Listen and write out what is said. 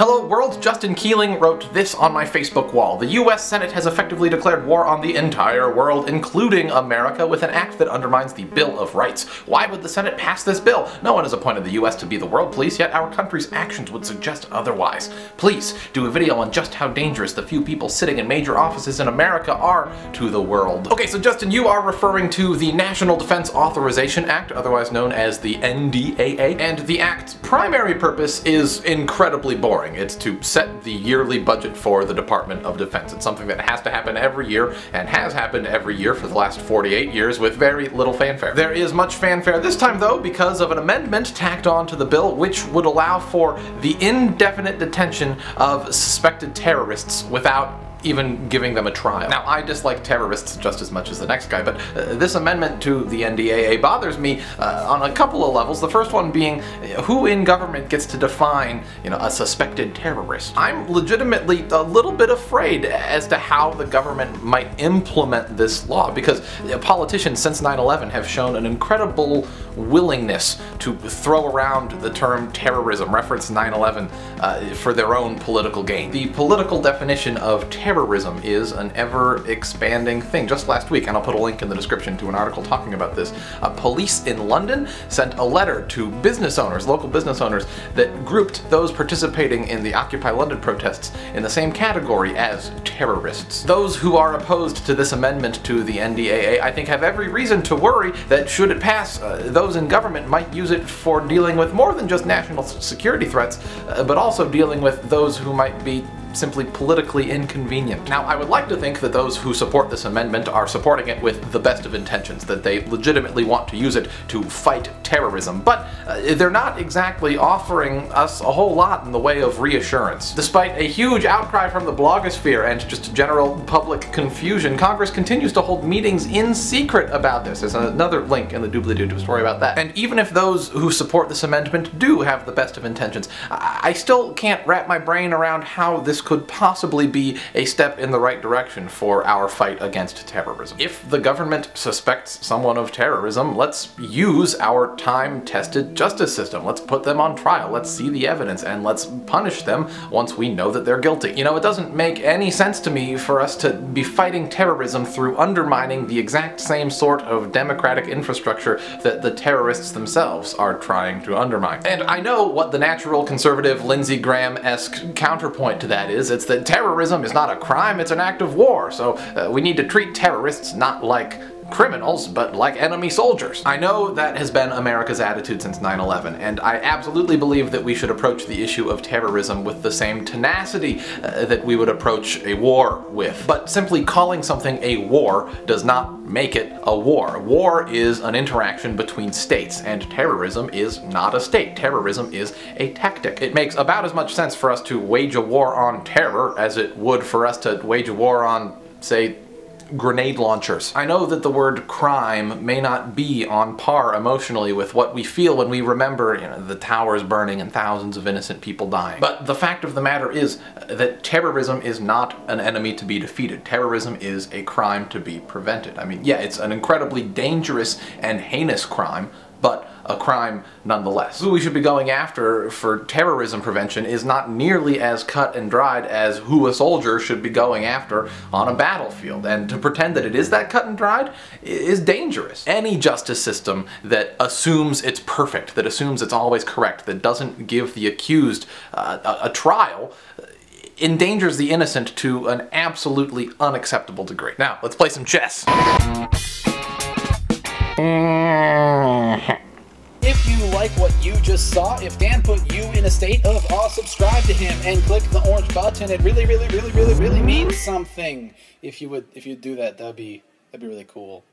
Hello world, Justin Keeling wrote this on my Facebook wall. The US Senate has effectively declared war on the entire world, including America, with an act that undermines the Bill of Rights. Why would the Senate pass this bill? No one has appointed the US to be the world police, yet our country's actions would suggest otherwise. Please, do a video on just how dangerous the few people sitting in major offices in America are to the world. Okay, so Justin, you are referring to the National Defense Authorization Act, otherwise known as the NDAA, and the act's primary purpose is incredibly boring. It's to set the yearly budget for the Department of Defense. It's something that has to happen every year, and has happened every year for the last 48 years with very little fanfare. There is much fanfare this time though because of an amendment tacked on to the bill which would allow for the indefinite detention of suspected terrorists without even giving them a trial. Now, I dislike terrorists just as much as the next guy, but this amendment to the NDAA bothers me on a couple of levels. The first one being who in government gets to define, a suspected terrorist. I'm legitimately a little bit afraid as to how the government might implement this law, because politicians since 9/11 have shown an incredible willingness to throw around the term terrorism, reference 9/11, for their own political gain. The political definition of terrorism is an ever-expanding thing. Just last week, and I'll put a link in the description to an article talking about this, police in London sent a letter to business owners, local business owners, that grouped those participating in the Occupy London protests in the same category as terrorists. Those who are opposed to this amendment to the NDAA, I think, have every reason to worry that should it pass, those in government might use it for dealing with more than just national security threats, but also dealing with those who might be simply politically inconvenient. Now, I would like to think that those who support this amendment are supporting it with the best of intentions, that they legitimately want to use it to fight terrorism, but they're not exactly offering us a whole lot in the way of reassurance. Despite a huge outcry from the blogosphere and just general public confusion, Congress continues to hold meetings in secret about this. There's another link in the doobly-doo to a story about that. And even if those who support this amendment do have the best of intentions, I still can't wrap my brain around how this could possibly be a step in the right direction for our fight against terrorism. If the government suspects someone of terrorism, let's use our time-tested justice system. Let's put them on trial, let's see the evidence, and let's punish them once we know that they're guilty. It doesn't make any sense to me for us to be fighting terrorism through undermining the exact same sort of democratic infrastructure that the terrorists themselves are trying to undermine. And I know what the natural conservative Lindsey Graham-esque counterpoint to that is. It's that terrorism is not a crime, it's an act of war, so we need to treat terrorists not like criminals, but like enemy soldiers. I know that has been America's attitude since 9/11, and I absolutely believe that we should approach the issue of terrorism with the same tenacity that we would approach a war with. But simply calling something a war does not make it a war. War is an interaction between states, and terrorism is not a state. Terrorism is a tactic. It makes about as much sense for us to wage a war on terror as it would for us to wage a war on, say, grenade launchers. I know that the word crime may not be on par emotionally with what we feel when we remember, the towers burning and thousands of innocent people dying. But the fact of the matter is that terrorism is not an enemy to be defeated. Terrorism is a crime to be prevented. I mean, yeah, it's an incredibly dangerous and heinous crime, but a crime nonetheless. Who we should be going after for terrorism prevention is not nearly as cut and dried as who a soldier should be going after on a battlefield, and to pretend that it is that cut and dried is dangerous. Any justice system that assumes it's perfect, that assumes it's always correct, that doesn't give the accused a trial, endangers the innocent to an absolutely unacceptable degree. Now, let's play some chess. If you like what you just saw, if Dan put you in a state of awe, subscribe to him and click the orange button. It really means something. If you do that, that'd be really cool.